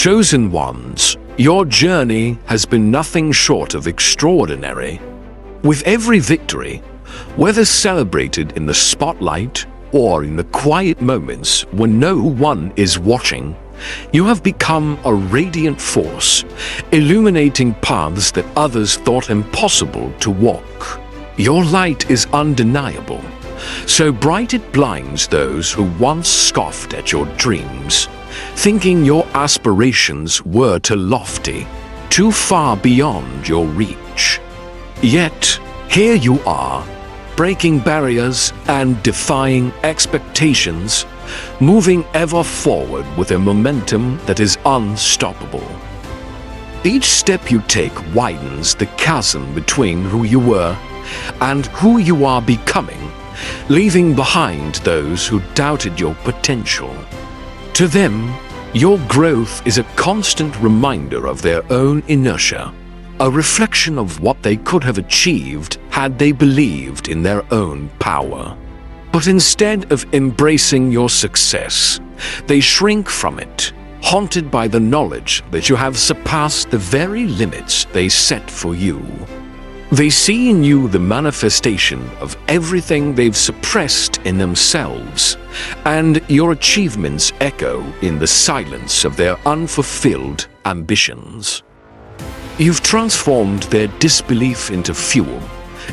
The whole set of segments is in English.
Chosen ones, your journey has been nothing short of extraordinary. With every victory, whether celebrated in the spotlight or in the quiet moments when no one is watching, you have become a radiant force, illuminating paths that others thought impossible to walk. Your light is undeniable, so bright it blinds those who once scoffed at your dreams, thinking your aspirations were too lofty, too far beyond your reach. Yet, here you are, breaking barriers and defying expectations, moving ever forward with a momentum that is unstoppable. Each step you take widens the chasm between who you were and who you are becoming, leaving behind those who doubted your potential. To them, your growth is a constant reminder of their own inertia, a reflection of what they could have achieved had they believed in their own power. But instead of embracing your success, they shrink from it, haunted by the knowledge that you have surpassed the very limits they set for you. They see in you the manifestation of everything they've suppressed in themselves, and your achievements echo in the silence of their unfulfilled ambitions. You've transformed their disbelief into fuel,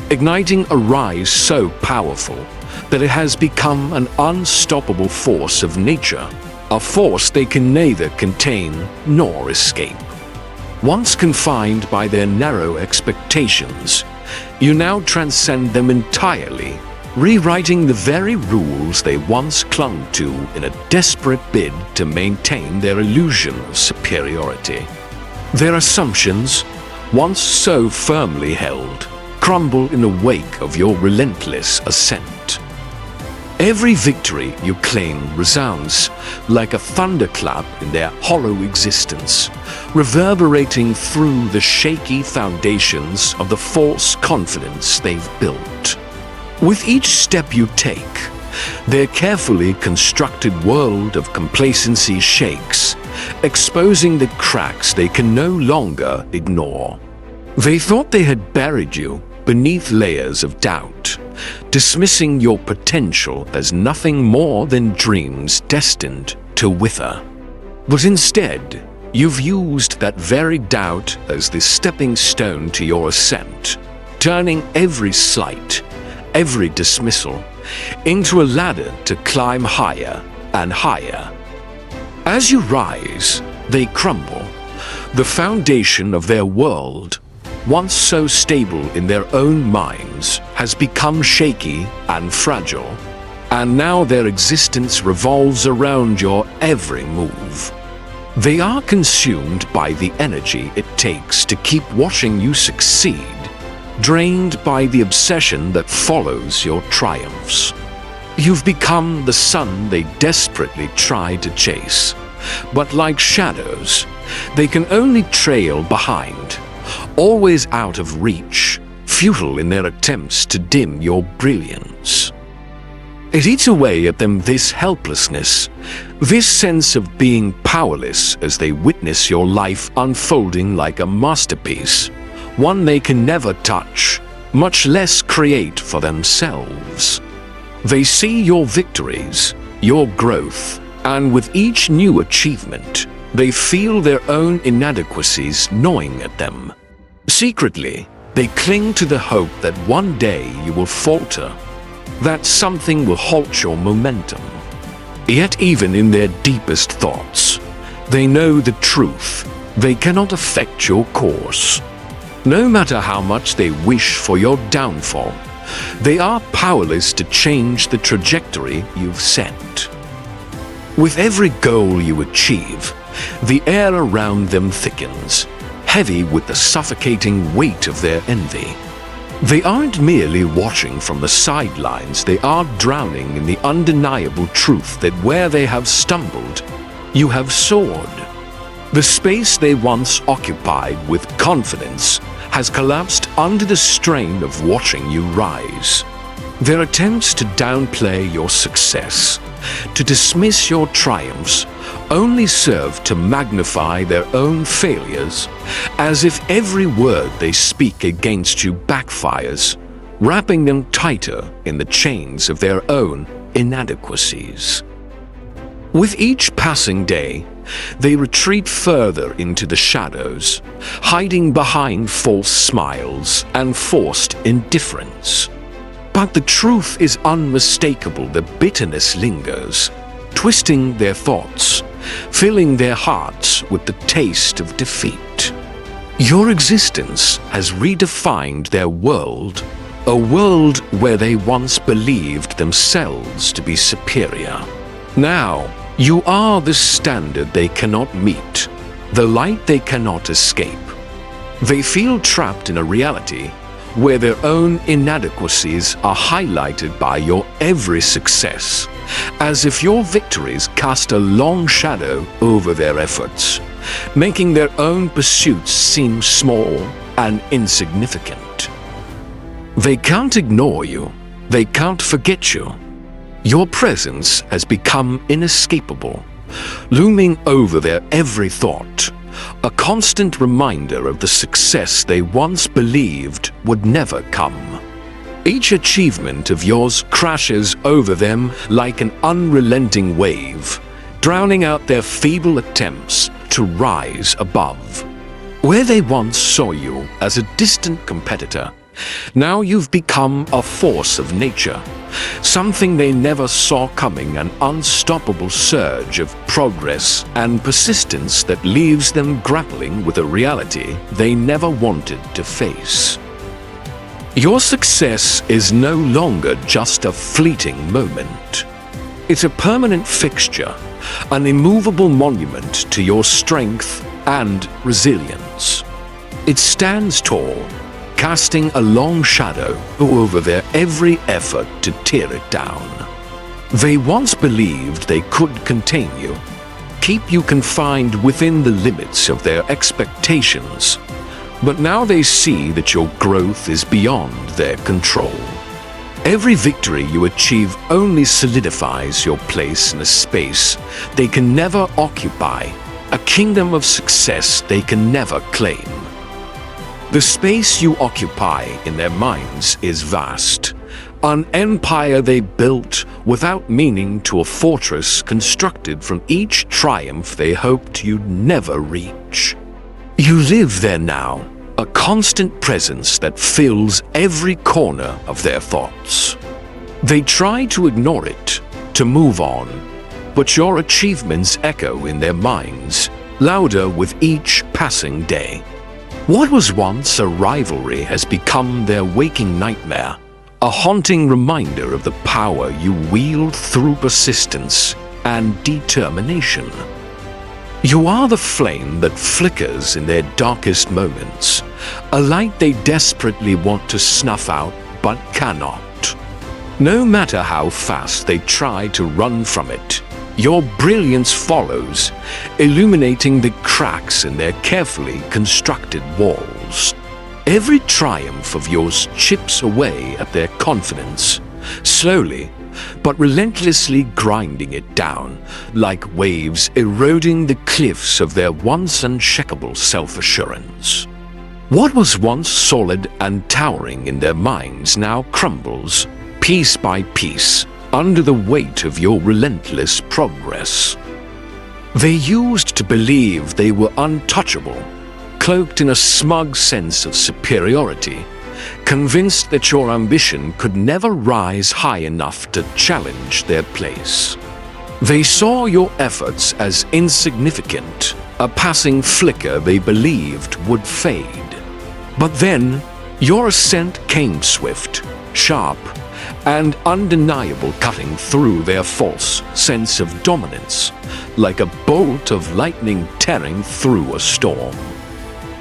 igniting a rise so powerful that it has become an unstoppable force of nature, a force they can neither contain nor escape. Once confined by their narrow expectations, you now transcend them entirely, rewriting the very rules they once clung to in a desperate bid to maintain their illusion of superiority. Their assumptions, once so firmly held, crumble in the wake of your relentless ascent. Every victory you claim resounds like a thunderclap in their hollow existence, reverberating through the shaky foundations of the false confidence they've built. With each step you take, their carefully constructed world of complacency shakes, exposing the cracks they can no longer ignore. They thought they had buried you beneath layers of doubt, dismissing your potential as nothing more than dreams destined to wither. But instead, you've used that very doubt as the stepping stone to your ascent, turning every slight, every dismissal, into a ladder to climb higher and higher. As you rise, they crumble. The foundation of their world, once so stable in their own minds, has become shaky and fragile, and now their existence revolves around your every move. They are consumed by the energy it takes to keep watching you succeed, drained by the obsession that follows your triumphs. You've become the sun they desperately try to chase, but like shadows, they can only trail behind, always out of reach, futile in their attempts to dim your brilliance. It eats away at them, this helplessness, this sense of being powerless as they witness your life unfolding like a masterpiece, one they can never touch, much less create for themselves. They see your victories, your growth, and with each new achievement, they feel their own inadequacies gnawing at them. Secretly, they cling to the hope that one day you will falter, that something will halt your momentum. Yet even in their deepest thoughts, they know the truth. They cannot affect your course. No matter how much they wish for your downfall, they are powerless to change the trajectory you've set. With every goal you achieve, the air around them thickens, heavy with the suffocating weight of their envy. They aren't merely watching from the sidelines, they are drowning in the undeniable truth that where they have stumbled, you have soared. The space they once occupied with confidence has collapsed under the strain of watching you rise. Their attempts to downplay your success, to dismiss your triumphs only serve to magnify their own failures, as if every word they speak against you backfires, wrapping them tighter in the chains of their own inadequacies. With each passing day, they retreat further into the shadows, hiding behind false smiles and forced indifference. But the truth is unmistakable. The bitterness lingers, twisting their thoughts, filling their hearts with the taste of defeat. Your existence has redefined their world, a world where they once believed themselves to be superior. Now, you are the standard they cannot meet, the light they cannot escape. They feel trapped in a reality where their own inadequacies are highlighted by your every success, as if your victories cast a long shadow over their efforts, making their own pursuits seem small and insignificant. They can't ignore you. They can't forget you. Your presence has become inescapable, looming over their every thought, a constant reminder of the success they once believed would never come. Each achievement of yours crashes over them like an unrelenting wave, drowning out their feeble attempts to rise above. Where they once saw you as a distant competitor, now you've become a force of nature, something they never saw coming, an unstoppable surge of progress and persistence that leaves them grappling with a reality they never wanted to face. Your success is no longer just a fleeting moment. It's a permanent fixture, an immovable monument to your strength and resilience. It stands tall, casting a long shadow over their every effort to tear it down. They once believed they could contain you, keep you confined within the limits of their expectations, but now they see that your growth is beyond their control. Every victory you achieve only solidifies your place in a space they can never occupy, a kingdom of success they can never claim. The space you occupy in their minds is vast, an empire they built without meaning to a fortress constructed from each triumph they hoped you'd never reach. You live there now, a constant presence that fills every corner of their thoughts. They try to ignore it, to move on, but your achievements echo in their minds, louder with each passing day. What was once a rivalry has become their waking nightmare, a haunting reminder of the power you wield through persistence and determination. You are the flame that flickers in their darkest moments, a light they desperately want to snuff out but cannot. No matter how fast they try to run from it, your brilliance follows, illuminating the cracks in their carefully constructed walls. Every triumph of yours chips away at their confidence, slowly but relentlessly grinding it down, like waves eroding the cliffs of their once unshakable self-assurance. What was once solid and towering in their minds now crumbles, piece by piece, under the weight of your relentless progress. They used to believe they were untouchable, cloaked in a smug sense of superiority, convinced that your ambition could never rise high enough to challenge their place. They saw your efforts as insignificant, a passing flicker they believed would fade. But then, your ascent came swift, sharp, and undeniable, cutting through their false sense of dominance, like a bolt of lightning tearing through a storm.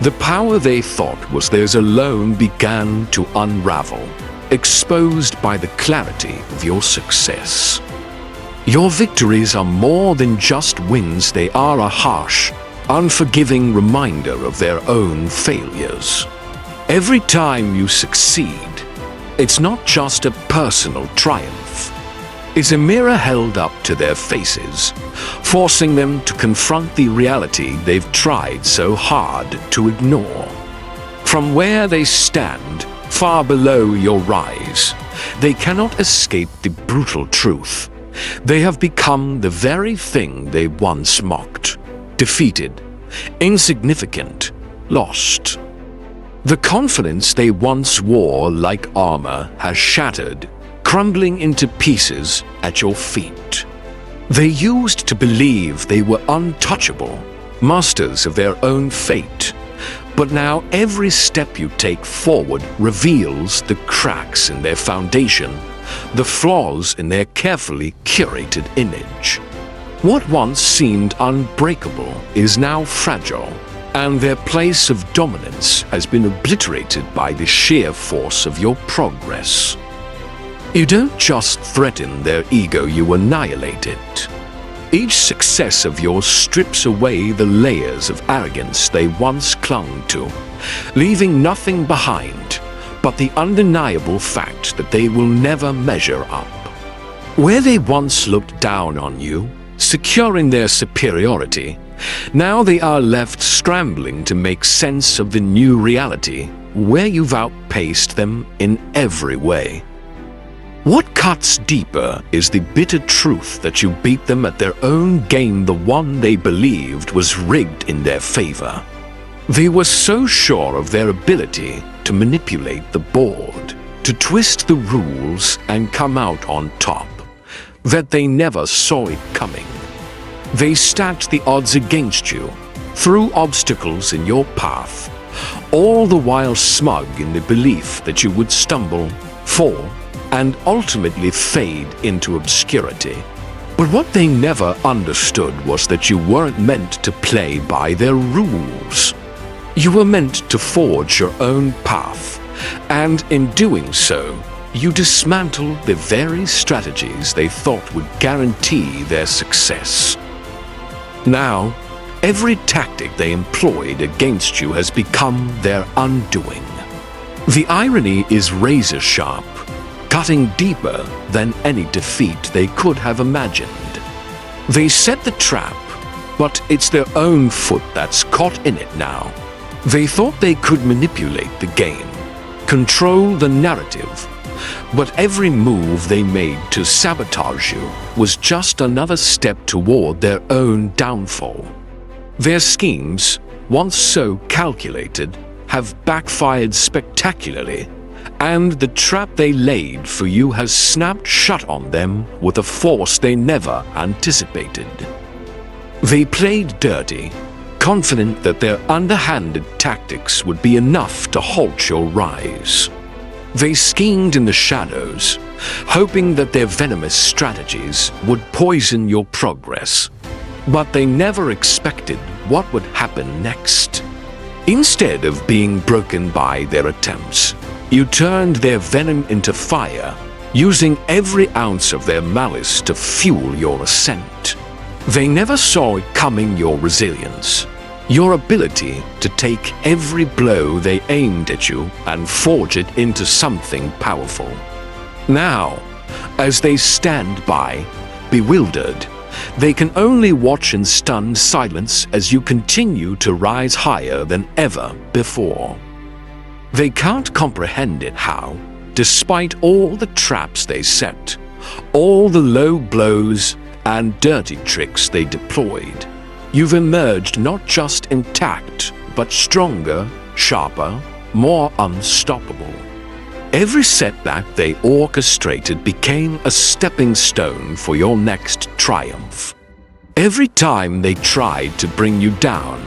The power they thought was theirs alone began to unravel, exposed by the clarity of your success. Your victories are more than just wins, they are a harsh, unforgiving reminder of their own failures. Every time you succeed, it's not just a personal triumph. is a mirror held up to their faces, forcing them to confront the reality they've tried so hard to ignore. From where they stand, far below your rise, they cannot escape the brutal truth. They have become the very thing they once mocked, defeated, insignificant, lost. The confidence they once wore like armor has shattered, crumbling into pieces at your feet. They used to believe they were untouchable, masters of their own fate. But now every step you take forward reveals the cracks in their foundation, the flaws in their carefully curated image. What once seemed unbreakable is now fragile, and their place of dominance has been obliterated by the sheer force of your progress. You don't just threaten their ego, you annihilate it. Each success of yours strips away the layers of arrogance they once clung to, leaving nothing behind but the undeniable fact that they will never measure up. Where they once looked down on you, secure in their superiority, now they are left scrambling to make sense of the new reality where you've outpaced them in every way. What cuts deeper is the bitter truth that you beat them at their own game, the one they believed was rigged in their favor. They were so sure of their ability to manipulate the board, to twist the rules and come out on top, that they never saw it coming. They stacked the odds against you, threw obstacles in your path, all the while smug in the belief that you would stumble, fall, and ultimately fade into obscurity. But what they never understood was that you weren't meant to play by their rules. You were meant to forge your own path, and in doing so, you dismantled the very strategies they thought would guarantee their success. Now, every tactic they employed against you has become their undoing. The irony is razor sharp, cutting deeper than any defeat they could have imagined. They set the trap, but it's their own foot that's caught in it now. They thought they could manipulate the game, control the narrative, but every move they made to sabotage you was just another step toward their own downfall. Their schemes, once so calculated, have backfired spectacularly, and the trap they laid for you has snapped shut on them with a force they never anticipated. They played dirty, confident that their underhanded tactics would be enough to halt your rise. They schemed in the shadows, hoping that their venomous strategies would poison your progress, but they never expected what would happen next. Instead of being broken by their attempts, you turned their venom into fire, using every ounce of their malice to fuel your ascent. They never saw it coming, your resilience, your ability to take every blow they aimed at you and forge it into something powerful. Now, as they stand by, bewildered, they can only watch in stunned silence as you continue to rise higher than ever before. They can't comprehend it how, despite all the traps they set, all the low blows and dirty tricks they deployed, you've emerged not just intact, but stronger, sharper, more unstoppable. Every setback they orchestrated became a stepping stone for your next triumph. Every time they tried to bring you down,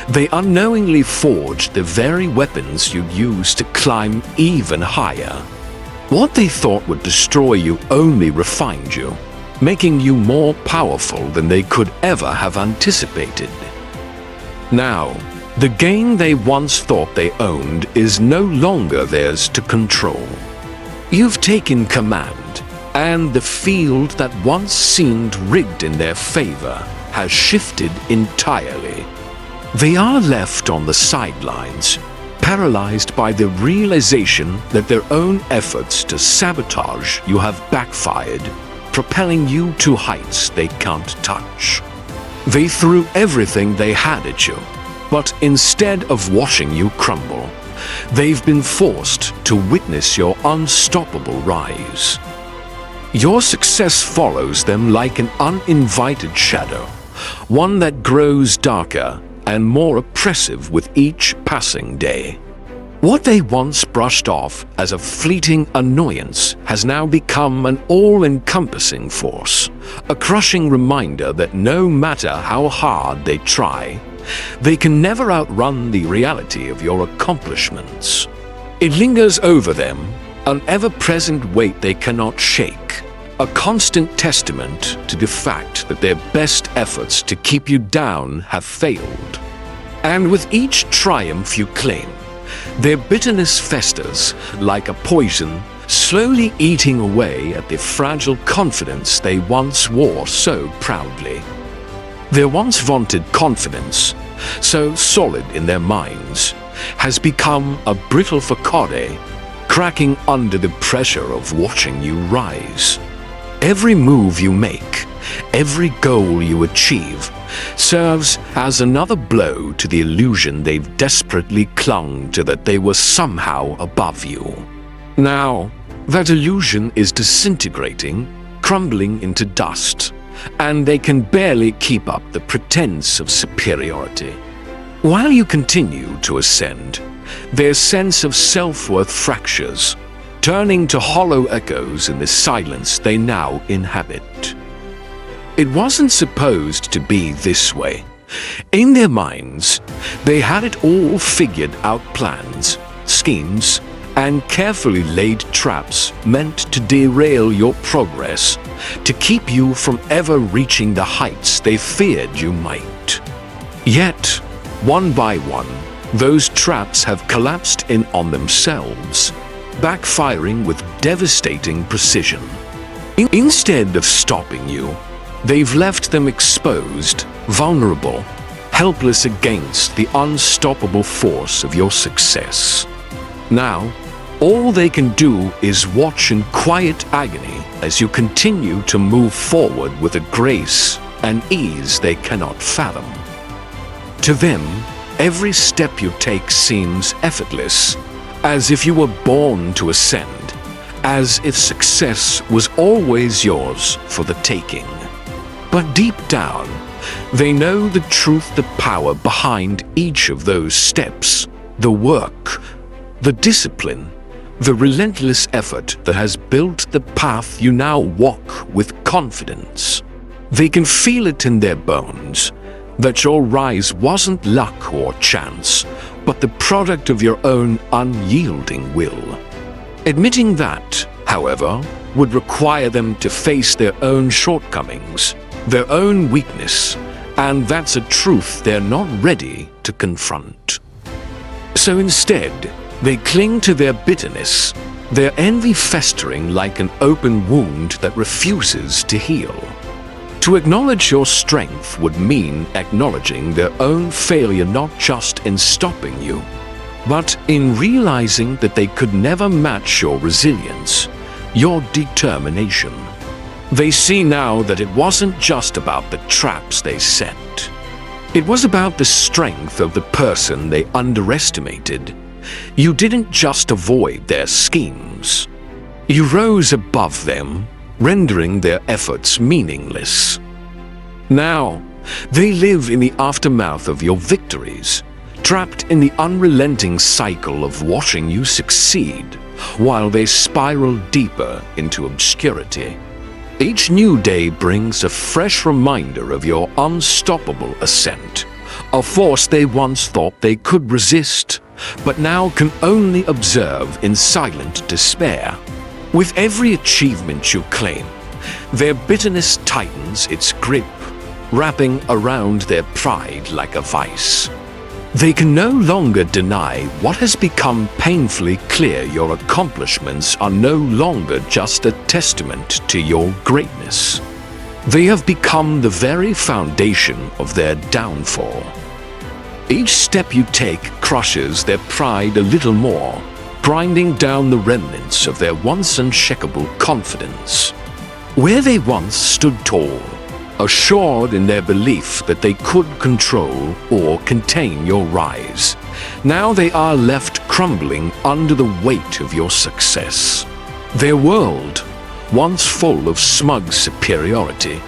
they unknowingly forged the very weapons you'd use to climb even higher. What they thought would destroy you only refined you, making you more powerful than they could ever have anticipated. Now, the game they once thought they owned is no longer theirs to control. You've taken command, and the field that once seemed rigged in their favor has shifted entirely. They are left on the sidelines, paralyzed by the realization that their own efforts to sabotage you have backfired, propelling you to heights they can't touch. They threw everything they had at you, but instead of watching you crumble, they've been forced to witness your unstoppable rise. Your success follows them like an uninvited shadow, one that grows darker and more oppressive with each passing day. What they once brushed off as a fleeting annoyance has now become an all-encompassing force, a crushing reminder that no matter how hard they try, they can never outrun the reality of your accomplishments. It lingers over them, an ever-present weight they cannot shake, a constant testament to the fact that their best efforts to keep you down have failed. And with each triumph you claim, their bitterness festers like a poison, slowly eating away at the fragile confidence they once wore so proudly. Their once vaunted confidence, so solid in their minds, has become a brittle facade, cracking under the pressure of watching you rise. Every move you make, every goal you achieve, serves as another blow to the illusion they've desperately clung to that they were somehow above you. Now, that illusion is disintegrating, crumbling into dust, and they can barely keep up the pretense of superiority. While you continue to ascend, their sense of self-worth fractures, turning to hollow echoes in the silence they now inhabit. It wasn't supposed to be this way. In their minds, they had it all figured out: plans, schemes, and carefully laid traps meant to derail your progress, to keep you from ever reaching the heights they feared you might. Yet, one by one, those traps have collapsed in on themselves, backfiring with devastating precision. Instead of stopping you, they've left them exposed, vulnerable, helpless against the unstoppable force of your success. Now, all they can do is watch in quiet agony as you continue to move forward with a grace and ease they cannot fathom. To them, every step you take seems effortless, as if you were born to ascend, as if success was always yours for the taking. But deep down, they know the truth, the power behind each of those steps, the work, the discipline, the relentless effort that has built the path you now walk with confidence. They can feel it in their bones, that your rise wasn't luck or chance, but the product of your own unyielding will. Admitting that, however, would require them to face their own shortcomings, their own weakness, and that's a truth they're not ready to confront. So instead, they cling to their bitterness, their envy festering like an open wound that refuses to heal. To acknowledge your strength would mean acknowledging their own failure, not just in stopping you, but in realizing that they could never match your resilience, your determination. They see now that it wasn't just about the traps they set. It was about the strength of the person they underestimated. You didn't just avoid their schemes. You rose above them, rendering their efforts meaningless. Now, they live in the aftermath of your victories, trapped in the unrelenting cycle of watching you succeed, while they spiral deeper into obscurity. Each new day brings a fresh reminder of your unstoppable ascent, a force they once thought they could resist, but now can only observe in silent despair. With every achievement you claim, their bitterness tightens its grip, wrapping around their pride like a vice. They can no longer deny what has become painfully clear: your accomplishments are no longer just a testament to your greatness. They have become the very foundation of their downfall. Each step you take crushes their pride a little more, grinding down the remnants of their once unshakable confidence. Where they once stood tall, assured in their belief that they could control or contain your rise, now they are left crumbling under the weight of your success. Their world, once full of smug superiority,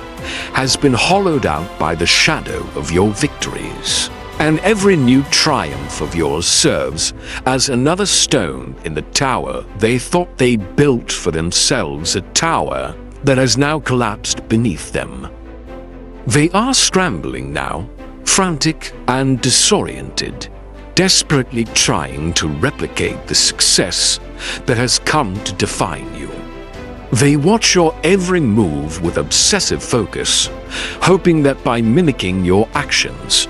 has been hollowed out by the shadow of your victories. And every new triumph of yours serves as another stone in the tower they thought they built for themselves, a tower that has now collapsed beneath them. They are scrambling now, frantic and disoriented, desperately trying to replicate the success that has come to define you. They watch your every move with obsessive focus, hoping that by mimicking your actions,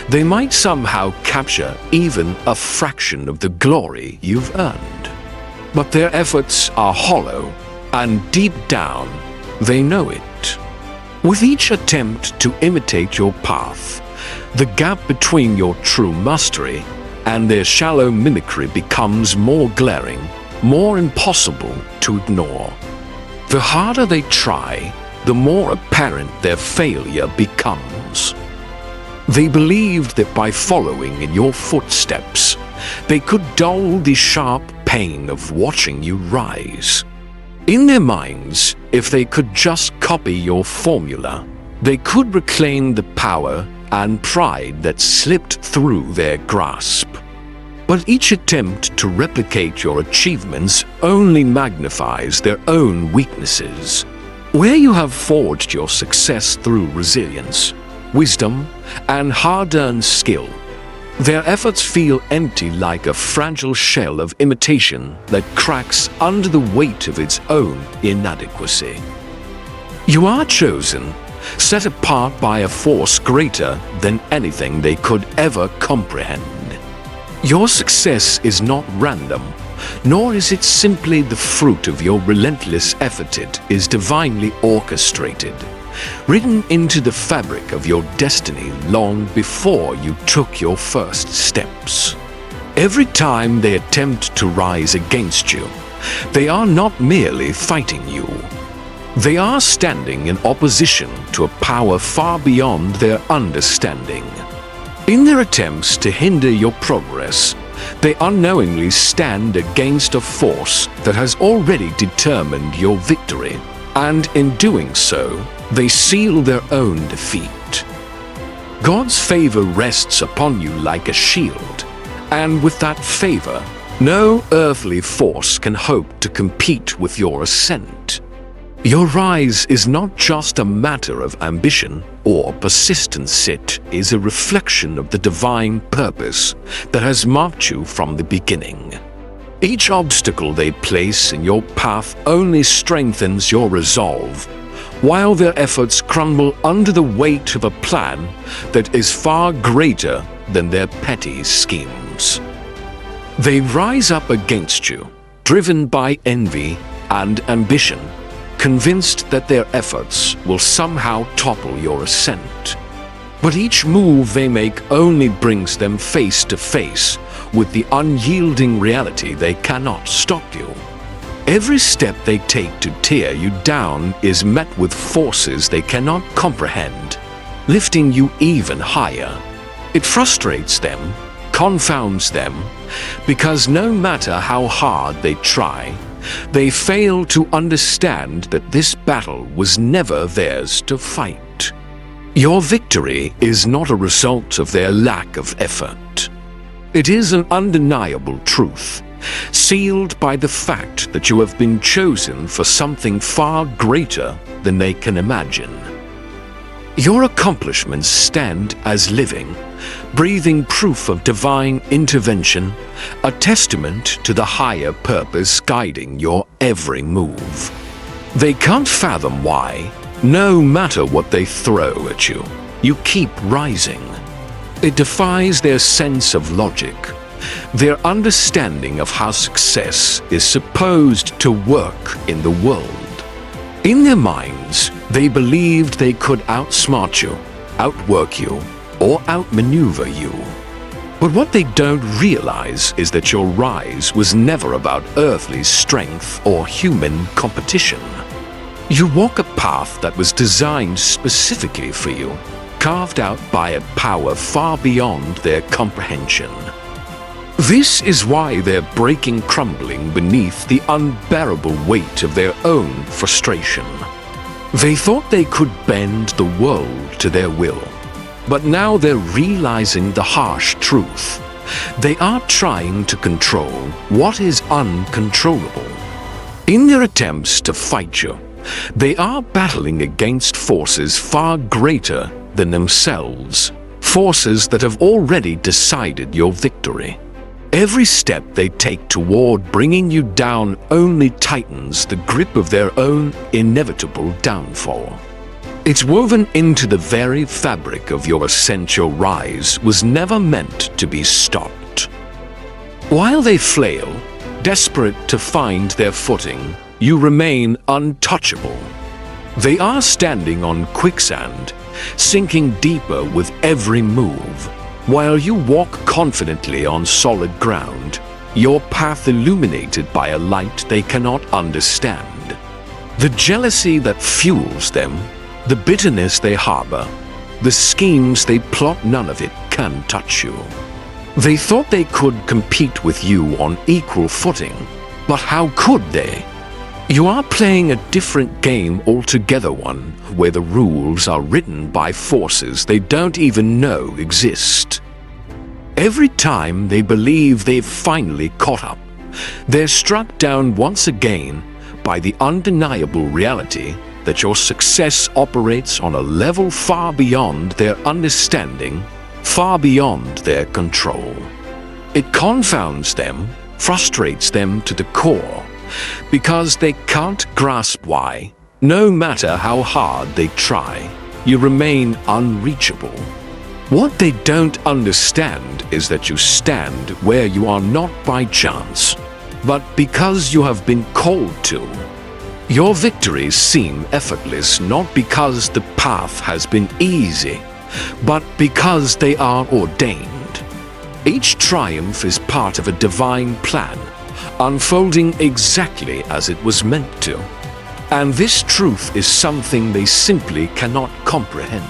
they might somehow capture even a fraction of the glory you've earned. But their efforts are hollow, and deep down, they know it. With each attempt to imitate your path, the gap between your true mastery and their shallow mimicry becomes more glaring, more impossible to ignore. The harder they try, the more apparent their failure becomes. They believed that by following in your footsteps, they could dull the sharp pain of watching you rise. In their minds, if they could just copy your formula, they could reclaim the power and pride that slipped through their grasp. But each attempt to replicate your achievements only magnifies their own weaknesses. Where you have forged your success through resilience, wisdom, and hard-earned skill, their efforts feel empty, like a fragile shell of imitation that cracks under the weight of its own inadequacy. You are chosen, set apart by a force greater than anything they could ever comprehend. Your success is not random, nor is it simply the fruit of your relentless effort. It is divinely orchestrated, written into the fabric of your destiny long before you took your first steps. Every time they attempt to rise against you, they are not merely fighting you. They are standing in opposition to a power far beyond their understanding. In their attempts to hinder your progress, they unknowingly stand against a force that has already determined your victory, and in doing so, they seal their own defeat. God's favor rests upon you like a shield, and with that favor, no earthly force can hope to compete with your ascent. Your rise is not just a matter of ambition or persistence, it is a reflection of the divine purpose that has marked you from the beginning. Each obstacle they place in your path only strengthens your resolve, while their efforts crumble under the weight of a plan that is far greater than their petty schemes. They rise up against you, driven by envy and ambition, convinced that their efforts will somehow topple your ascent. But each move they make only brings them face to face with the unyielding reality they cannot stop you. Every step they take to tear you down is met with forces they cannot comprehend, lifting you even higher. It frustrates them, confounds them, because no matter how hard they try, they fail to understand that this battle was never theirs to fight. Your victory is not a result of their lack of effort. It is an undeniable truth, sealed by the fact that you have been chosen for something far greater than they can imagine. Your accomplishments stand as living, breathing proof of divine intervention, a testament to the higher purpose guiding your every move. They can't fathom why, no matter what they throw at you, you keep rising. It defies their sense of logic, their understanding of how success is supposed to work in the world. In their minds, they believed they could outsmart you, outwork you, or outmaneuver you. But what they don't realize is that your rise was never about earthly strength or human competition. You walk a path that was designed specifically for you, carved out by a power far beyond their comprehension. This is why they're breaking, crumbling beneath the unbearable weight of their own frustration. They thought they could bend the world to their will, but now they're realizing the harsh truth. They are trying to control what is uncontrollable. In their attempts to fight you, they are battling against forces far greater than themselves, forces that have already decided your victory. Every step they take toward bringing you down only tightens the grip of their own inevitable downfall. It's woven into the very fabric of your essential rise, was never meant to be stopped. While they flail, desperate to find their footing, you remain untouchable. They are standing on quicksand, sinking deeper with every move, while you walk confidently on solid ground, your path illuminated by a light they cannot understand. The jealousy that fuels them, the bitterness they harbor, the schemes they plot, none of it can touch you. They thought they could compete with you on equal footing, but how could they? You are playing a different game altogether, one where the rules are written by forces they don't even know exist. Every time they believe they've finally caught up, they're struck down once again by the undeniable reality that your success operates on a level far beyond their understanding, far beyond their control. It confounds them, frustrates them to the core, because they can't grasp why, no matter how hard they try, you remain unreachable. What they don't understand is that you stand where you are not by chance, but because you have been called to. Your victories seem effortless not because the path has been easy, but because they are ordained. Each triumph is part of a divine plan, unfolding exactly as it was meant to. And this truth is something they simply cannot comprehend.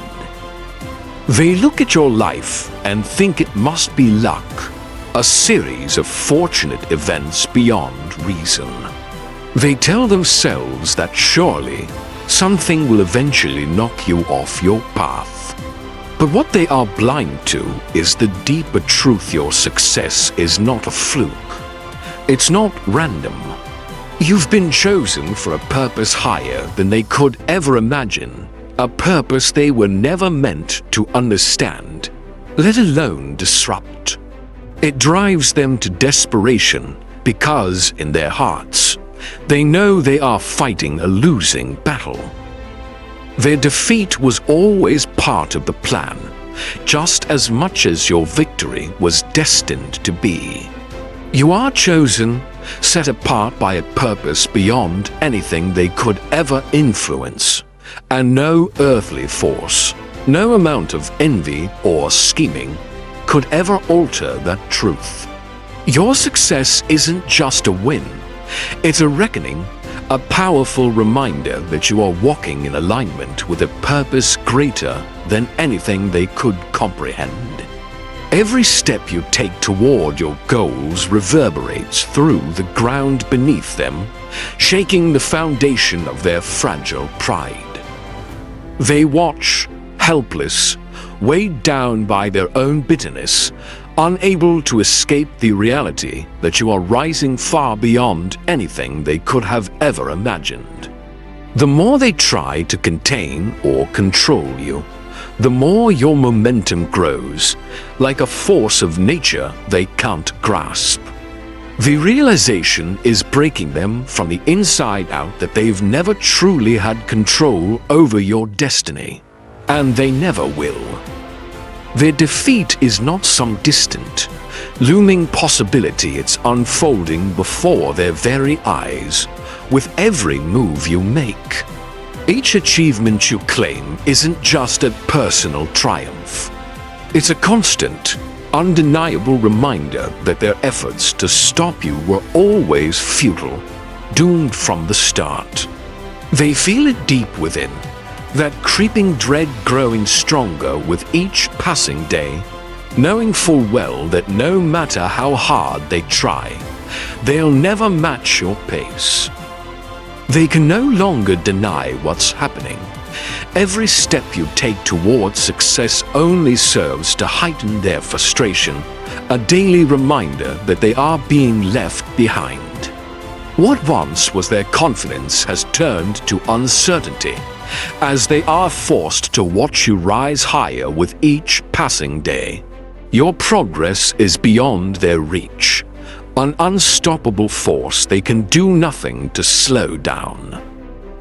They look at your life and think it must be luck, a series of fortunate events beyond reason. They tell themselves that surely something will eventually knock you off your path. But what they are blind to is the deeper truth: your success is not a fluke. It's not random. You've been chosen for a purpose higher than they could ever imagine, a purpose they were never meant to understand, let alone disrupt. It drives them to desperation because, in their hearts, they know they are fighting a losing battle. Their defeat was always part of the plan, just as much as your victory was destined to be. You are chosen, set apart by a purpose beyond anything they could ever influence, and no earthly force, no amount of envy or scheming could ever alter that truth. Your success isn't just a win. It's a reckoning, a powerful reminder that you are walking in alignment with a purpose greater than anything they could comprehend. Every step you take toward your goals reverberates through the ground beneath them, shaking the foundation of their fragile pride. They watch, helpless, weighed down by their own bitterness, unable to escape the reality that you are rising far beyond anything they could have ever imagined. The more they try to contain or control you, the more your momentum grows, like a force of nature they can't grasp. The realization is breaking them from the inside out that they've never truly had control over your destiny, and they never will. Their defeat is not some distant, looming possibility. It's unfolding before their very eyes, with every move you make. Each achievement you claim isn't just a personal triumph. It's a constant, undeniable reminder that their efforts to stop you were always futile, doomed from the start. They feel it deep within, that creeping dread growing stronger with each passing day, knowing full well that no matter how hard they try, they'll never match your pace. They can no longer deny what's happening. Every step you take towards success only serves to heighten their frustration, a daily reminder that they are being left behind. What once was their confidence has turned to uncertainty, as they are forced to watch you rise higher with each passing day. Your progress is beyond their reach, an unstoppable force they can do nothing to slow down.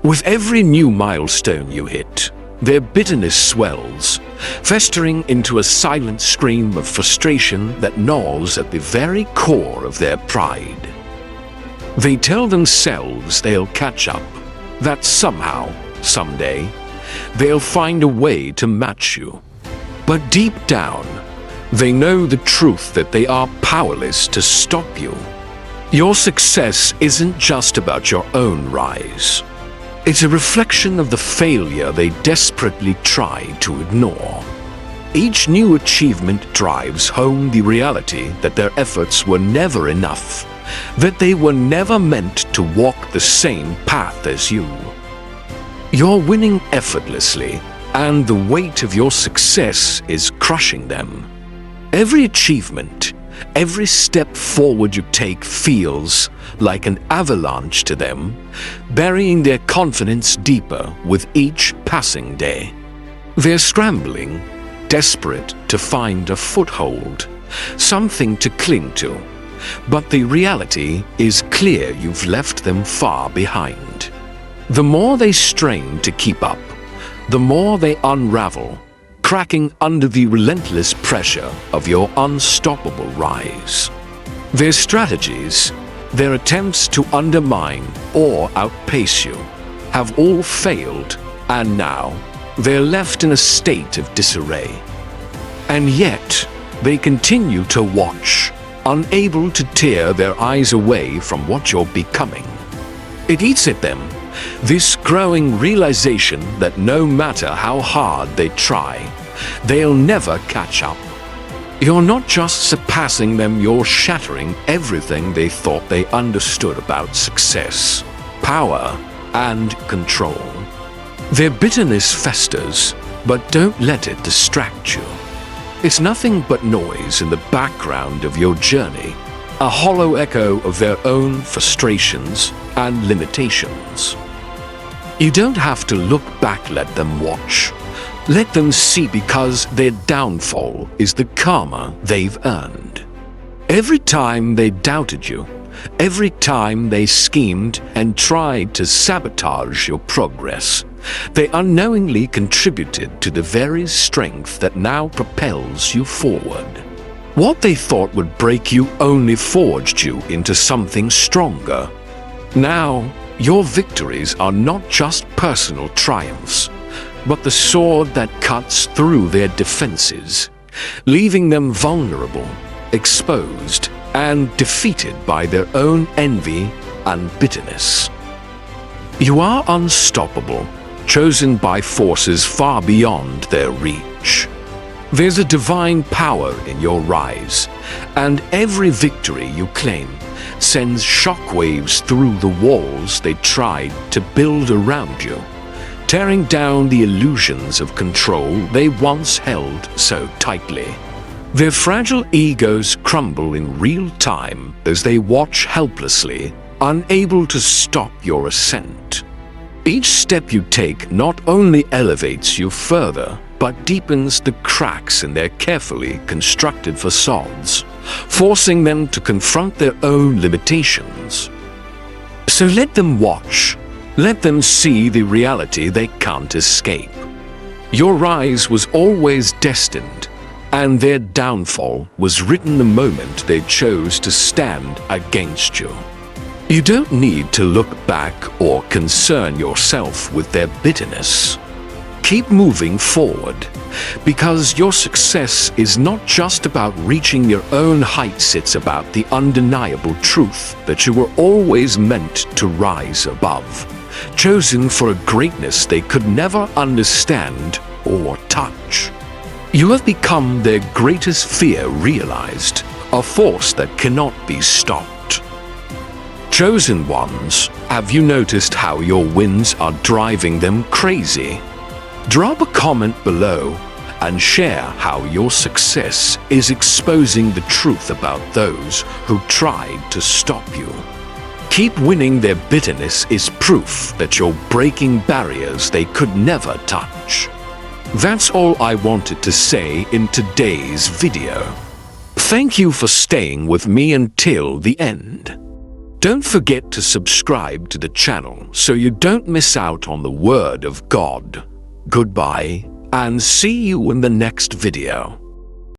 With every new milestone you hit, their bitterness swells, festering into a silent scream of frustration that gnaws at the very core of their pride. They tell themselves they'll catch up, that somehow, someday, they'll find a way to match you. But deep down, they know the truth that they are powerless to stop you. Your success isn't just about your own rise. It's a reflection of the failure they desperately try to ignore. Each new achievement drives home the reality that their efforts were never enough, that they were never meant to walk the same path as you. You're winning effortlessly, and the weight of your success is crushing them. Every achievement, every step forward you take feels like an avalanche to them, burying their confidence deeper with each passing day. They're scrambling, desperate to find a foothold, something to cling to, but the reality is clear you've left them far behind. The more they strain to keep up, the more they unravel, cracking under the relentless pressure of your unstoppable rise. Their strategies, their attempts to undermine or outpace you, have all failed, and now they're left in a state of disarray. And yet, they continue to watch, unable to tear their eyes away from what you're becoming. It eats at them, this growing realization that no matter how hard they try, they'll never catch up. You're not just surpassing them, you're shattering everything they thought they understood about success, power, and control. Their bitterness festers, but don't let it distract you. It's nothing but noise in the background of your journey, a hollow echo of their own frustrations and limitations. You don't have to look back, let them watch. Let them see, because their downfall is the karma they've earned. Every time they doubted you, every time they schemed and tried to sabotage your progress, they unknowingly contributed to the very strength that now propels you forward. What they thought would break you only forged you into something stronger. Now, your victories are not just personal triumphs, but the sword that cuts through their defenses, leaving them vulnerable, exposed, and defeated by their own envy and bitterness. You are unstoppable, chosen by forces far beyond their reach. There's a divine power in your rise, and every victory you claim sends shockwaves through the walls they tried to build around you, tearing down the illusions of control they once held so tightly. Their fragile egos crumble in real time as they watch helplessly, unable to stop your ascent. Each step you take not only elevates you further, but deepens the cracks in their carefully constructed facades, forcing them to confront their own limitations. So let them watch. Let them see the reality they can't escape. Your rise was always destined, and their downfall was written the moment they chose to stand against you. You don't need to look back or concern yourself with their bitterness. Keep moving forward, because your success is not just about reaching your own heights, it's about the undeniable truth that you were always meant to rise above. chosen for a greatness they could never understand or touch. You have become their greatest fear realized, a force that cannot be stopped. Chosen ones, have you noticed how your wins are driving them crazy? Drop a comment below and share how your success is exposing the truth about those who tried to stop you. Keep winning. Their bitterness is proof that you're breaking barriers they could never touch. That's all I wanted to say in today's video. Thank you for staying with me until the end. Don't forget to subscribe to the channel so you don't miss out on the Word of God. Goodbye, and see you in the next video.